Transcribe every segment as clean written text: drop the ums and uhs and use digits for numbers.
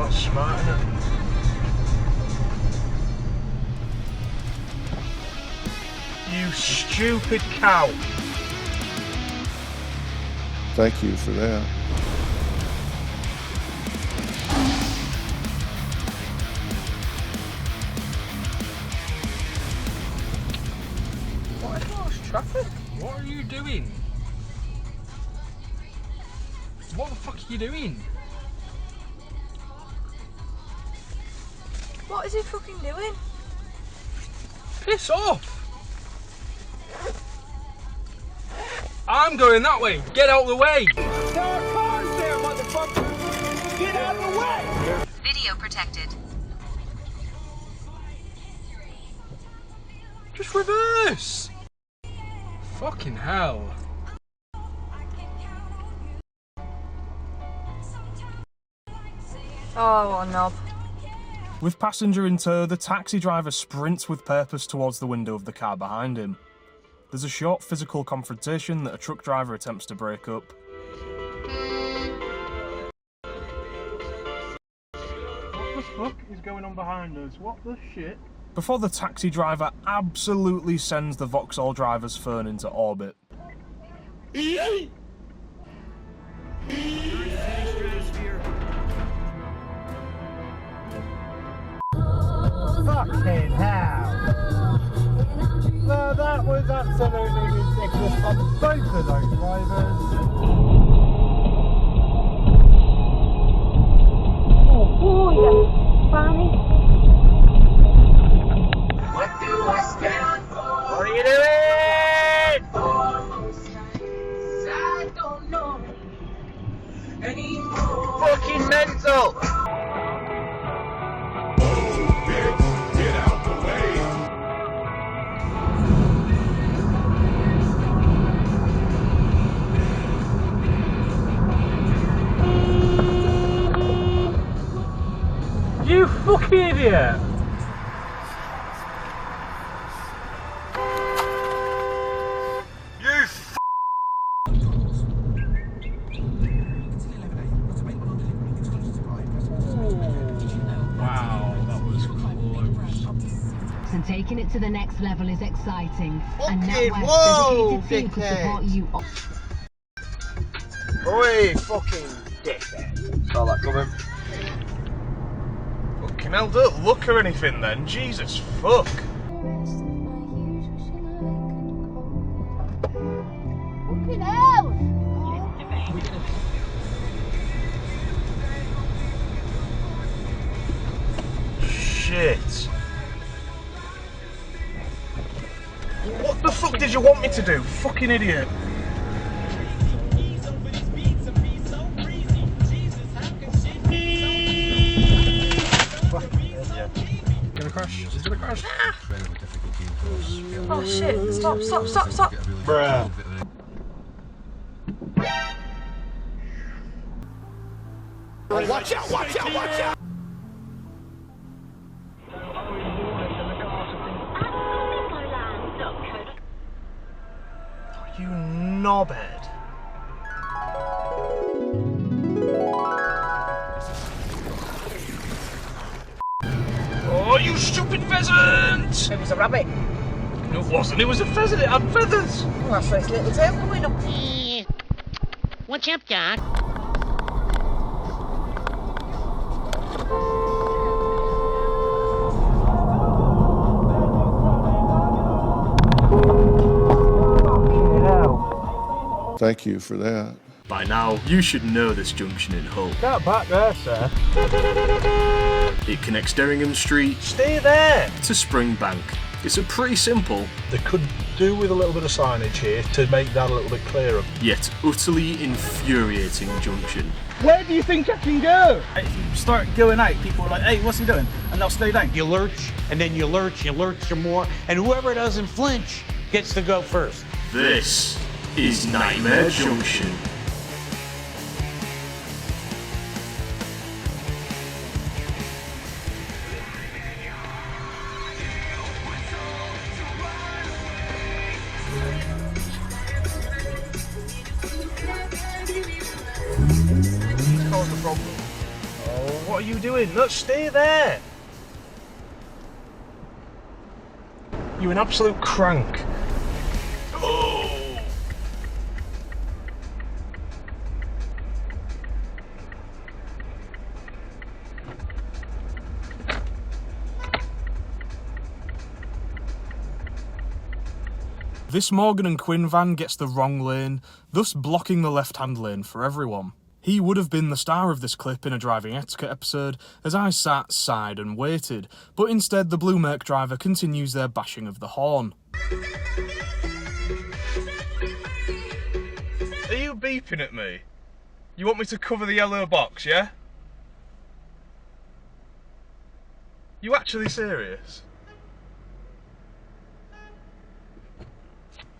not smart enough. You stupid cow. Thank you for that. What is all this traffic? What are you doing? What the fuck are you doing? What is he fucking doing? Piss off! I'm going that way. Get out of the way. There are cars there, motherfucker. Get out of the way. Video protected. Just reverse. Fucking hell. Oh, what a knob. With passenger in tow, the taxi driver sprints with purpose towards the window of the car behind him. There's a short physical confrontation that a truck driver attempts to break up. What the fuck is going on behind us? What the shit? Before the taxi driver absolutely sends the Vauxhall driver's phone into orbit. Fucking hell! No, that was absolutely ridiculous from both of those drivers. Oh, yeah, funny. What do I stand for? What are you doing? I don't know anymore. Fucking mental. You fucking idiot! You f***! Wow, that was close. And taking it to the next level is exciting. Fucking and networks whoa, dedicated to support you. Oi, fucking dickhead. Saw that coming. Fucking hell, don't look or anything then, Jesus fuck. Fucking hell! Shit. What the fuck did you want me to do? Fucking idiot. Gonna crash? Is it gonna crash? Oh shit, stop, stop, stop, stop. Bruh. Watch out, watch out, watch out! You knobhead. Oh, you stupid pheasant! It was a rabbit. No, it wasn't. It was a pheasant. It had feathers. Well, that's its little tail coming up. What's up, Doc? Thank you for that. By now, you should know this junction in Hull. That back there, sir. It connects Derringham Street Stay there. to Springbank. It's a pretty simple, They could do with a little bit of signage here to make that a little bit clearer. yet utterly infuriating junction. Where do you think I can go? If you start going out, people are like, hey, what's he doing? And they'll slow down. You lurch, and then you lurch some more, and whoever doesn't flinch gets to go first. This is Nightmare Junction. What's the problem? What are you doing? No, stay there! You an absolute crank. Oh! This Morgan and Quinn van gets the wrong lane, thus blocking the left-hand lane for everyone. He would have been the star of this clip in a driving etiquette episode, as I sat, sighed and waited, but instead the blue Merc driver continues their bashing of the horn. Are you beeping at me? You want me to cover the yellow box, yeah? You actually serious?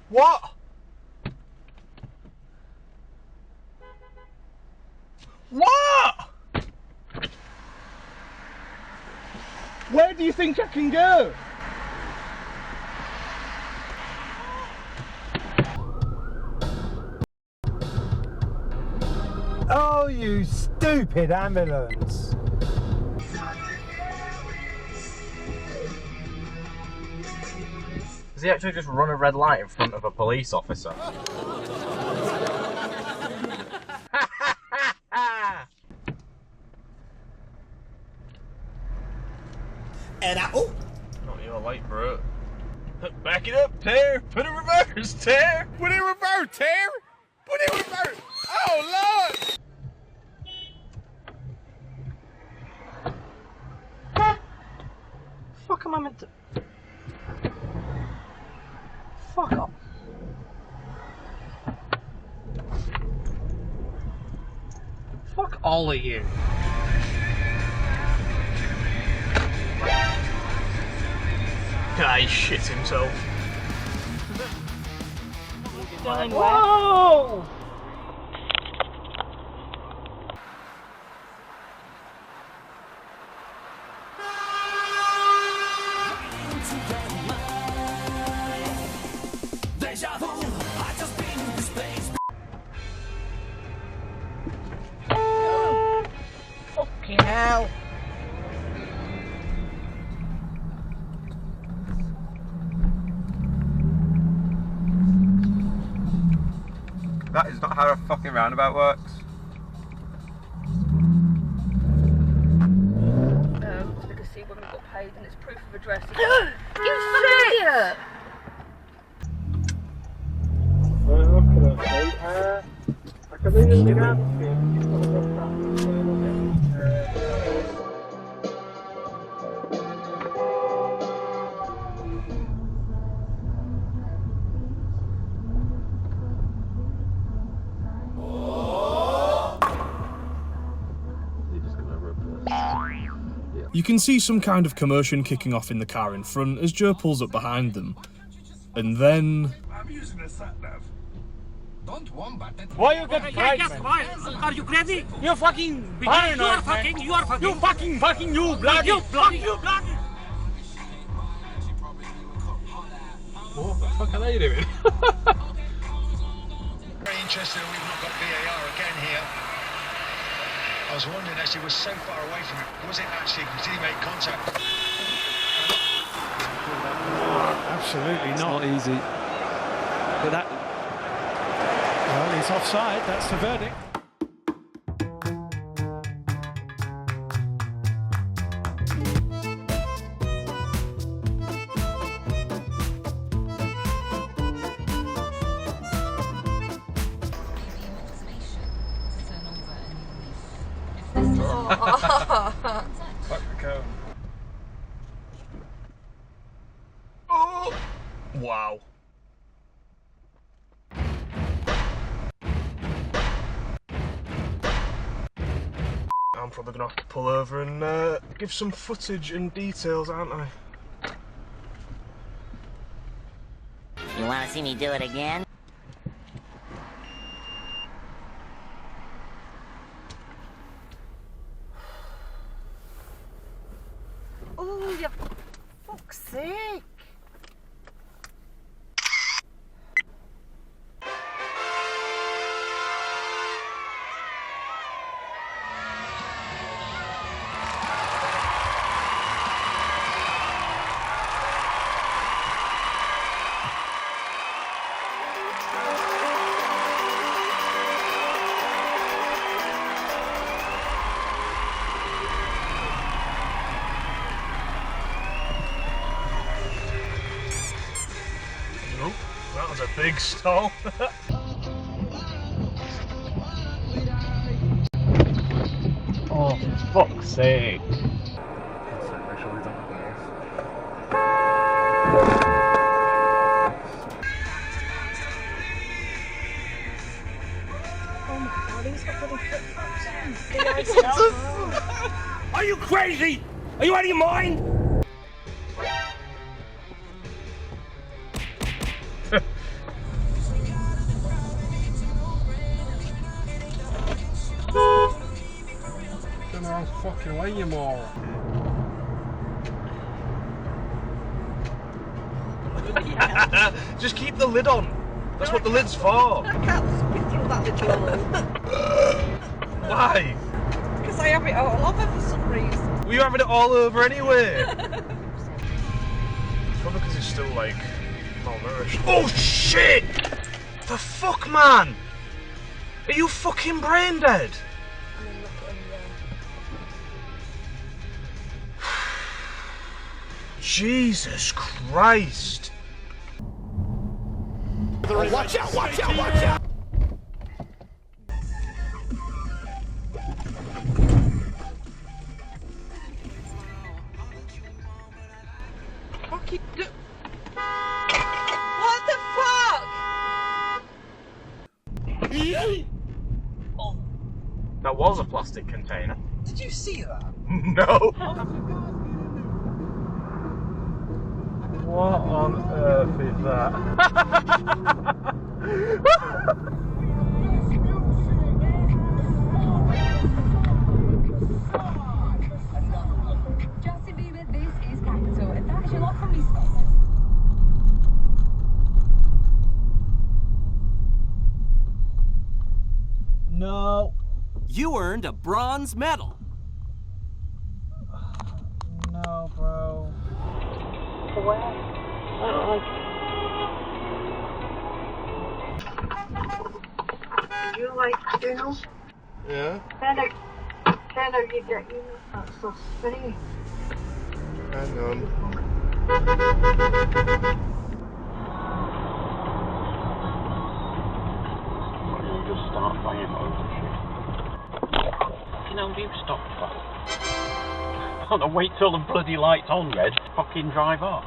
What? What? Where do you think I can go? Oh, you stupid ambulance! Does he actually just run a red light in front of a police officer? And oh! Not your light, bro. Back it up, Tear! Put it in reverse, Tear! Put it in reverse, Tear! Put it in reverse! Oh, Lord! Fuck am I meant to... Fuck off. Fuck all of you. Ah, he shit himself. Whoa! Fucking hell. That is not how a fucking roundabout works. So they can see when we got paid and it's proof of address. You idiot! I can leave it out. You can see some kind of commotion kicking off in the car in front as Joe pulls up behind them. And then... I'm using a sat nav. Don't wombat it. Why you get frightened? Are you crazy? You're fucking paranoid, You are fucking, you are fucking. You fucking, you bloody. You bloody, you bloody. What the fuck are they doing? Very interesting that we've not got VAR again here. I was wondering, actually, was so far away from it. Was it actually, did he make contact? Absolutely not easy. But that... Well, he's offside, that's the verdict. Fuck the cone. Oh! Wow. I'm probably gonna have to pull over and give some footage and details, aren't I? You want to see me do it again? Oh, you fuck's sake. Big stall. Oh, for fuck's sake. Are you crazy? Are you out of your mind? Turn around fucking way, you moron. Just keep the lid on. That's what the lid's for. I can't spit through that little hole. Why? Because I have it all over for some reason. Were you having it all over anyway? Probably because it's still like malnourished. Oh shit! The fuck, man! Are you fucking brain dead? Jesus Christ! Oh, watch out, watch out, watch out! Fucking what the fuck? That was a plastic container. Did you see that? No! What on earth is that? Justin Bieber, this is Capital, and that is your lot from Lizotte. No. You earned a bronze medal. No, bro. You like journals? Yeah? Can I you get you that so spinny? Hang on. Why don't you just start buying loads of shit? Fucking hell, do you stop that? I don't know, wait till the bloody light's on red, fucking drive off.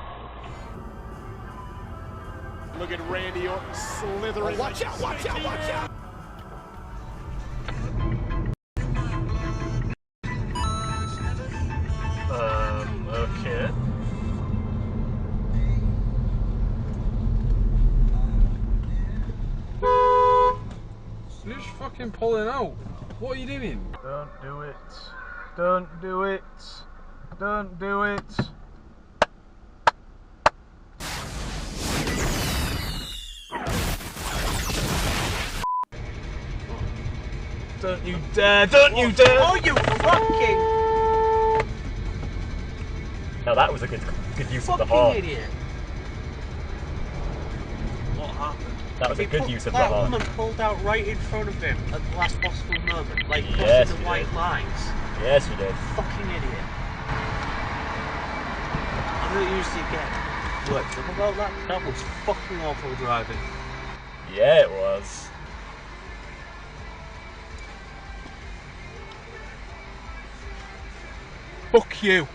Look at Randy Orton slithering. Oh, watch out, watch out, watch out! Okay. You're just fucking pulling out. What are you doing? Don't do it. Don't do it. Don't do it. Don't you dare! Don't you dare! Oh, you fucking Now that was a good use of the fucking horn. idiot! What happened? That was a good use of the That horn. woman pulled out right in front of him at the last possible moment, like Yes, crossing the he white did. lines. Yes, you did. Fucking idiot. I'm not used to get worked up about that. That was fucking awful driving. Yeah, it was. Fuck you.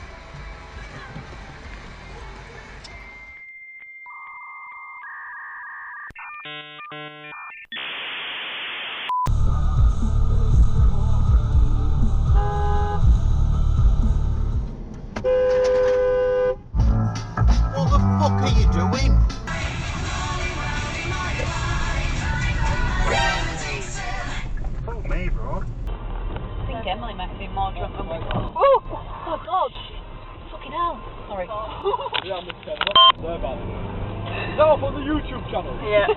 What the fuck are you doing? Fuck me, bro. I think Emily might have been more drunk than we. Oh my god! Fucking hell! Sorry. Yeah, I'm upset. They're bad. Is that up on the YouTube channel? Yeah.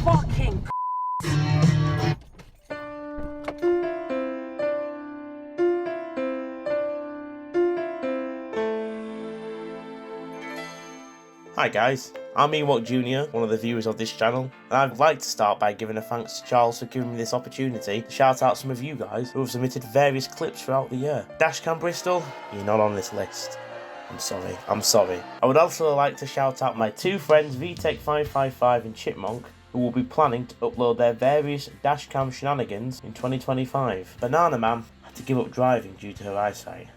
Fucking. Hi guys, I'm Ewok Jr., one of the viewers of this channel, and I'd like to start by giving a thanks to Charles for giving me this opportunity to shout out some of you guys who have submitted various clips throughout the year. Dashcam Bristol, you're not on this list. I'm sorry. I would also like to shout out my two friends VTech555 and Chipmunk, who will be planning to upload their various Dashcam shenanigans in 2025. Banana Man had to give up driving due to her eyesight.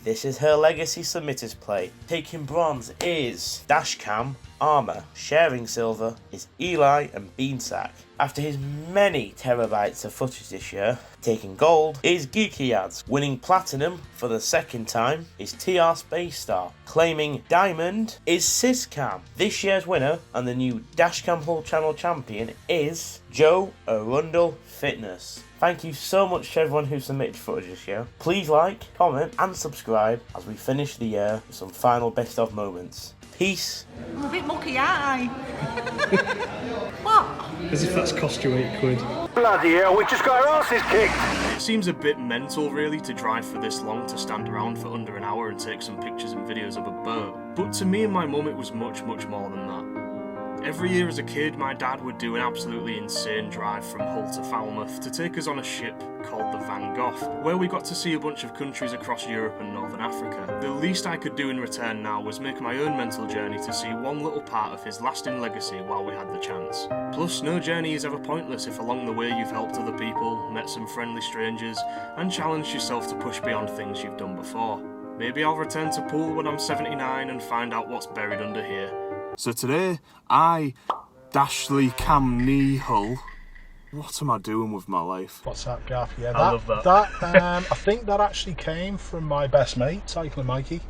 This is her legacy submitters play. Taking bronze is Dashcam, Armour. Sharing silver is Eli and Beansack. After his many terabytes of footage this year, taking gold is Geeky Ads. Winning platinum for the second time is TR Space Star. Claiming diamond is Syscam. This year's winner and the new Dashcam Hull Channel champion is Joe Arundel Fitness. Thank you so much to everyone who submitted footage this year. Please like, comment and subscribe as we finish the year with some final best of moments. Peace. I'm a bit mucky, aren't I? What? As if that's cost you £8. Bloody hell, we just got our asses kicked. It seems a bit mental really to drive for this long, to stand around for under an hour and take some pictures and videos of a boat. But to me and my mum it was much more than that. Every year as a kid, my dad would do an absolutely insane drive from Hull to Falmouth to take us on a ship called the Van Gogh, where we got to see a bunch of countries across Europe and Northern Africa. The least I could do in return now was make my own mental journey to see one little part of his lasting legacy while we had the chance. Plus, no journey is ever pointless if along the way you've helped other people, met some friendly strangers, and challenged yourself to push beyond things you've done before. Maybe I'll return to Poole when I'm 79 and find out what's buried under here. So today, I, Dashley Camney Hull. What am I doing with my life? What's that, Gaff? Yeah, I love that. I think that actually came from my best mate, Cycling Mikey.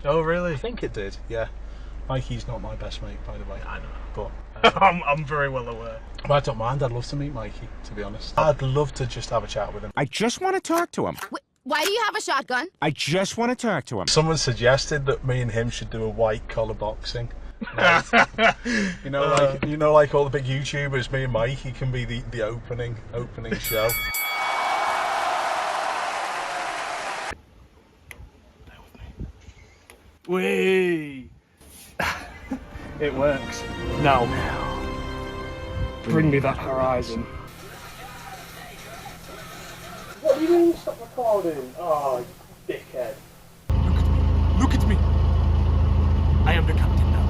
Oh, really? I think it did, yeah. Mikey's not my best mate, by the way. I know. But I'm very well aware. But I don't mind. I'd love to meet Mikey, to be honest. I'd love to just have a chat with him. I just want to talk to him. Why do you have a shotgun? I just want to talk to him. Someone suggested that me and him should do a white collar boxing. Like, like all the big YouTubers, me and Mikey can be the opening show. Whee! It works. Now, bring me that horizon. What do you mean stop recording? Oh, dickhead. Look at me. I am the captain now.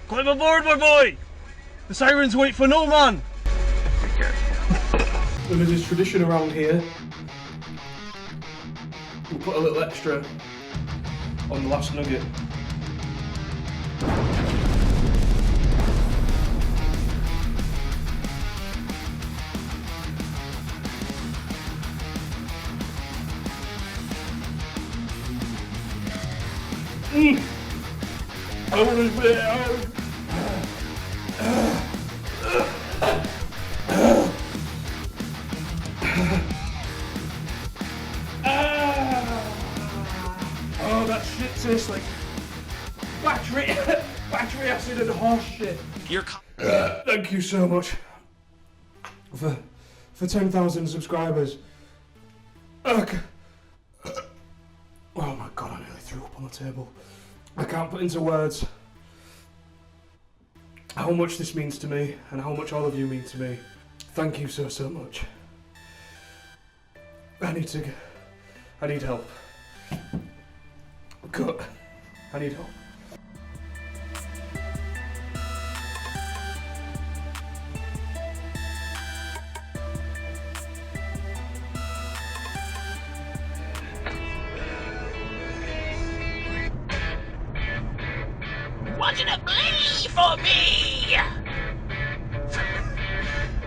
Climb aboard, my boy! The sirens wait for no man! Well, there's this tradition around here. We'll put a little extra on the last nugget. I want to be out. Oh, that shit tastes like battery acid and horse shit. Thank you so much for 10,000 subscribers. Oh my god, I nearly threw up on the table. I can't put into words how much this means to me and how much all of you mean to me. Thank you so much. I need help. Cut. I need help. Watching a bleed for me!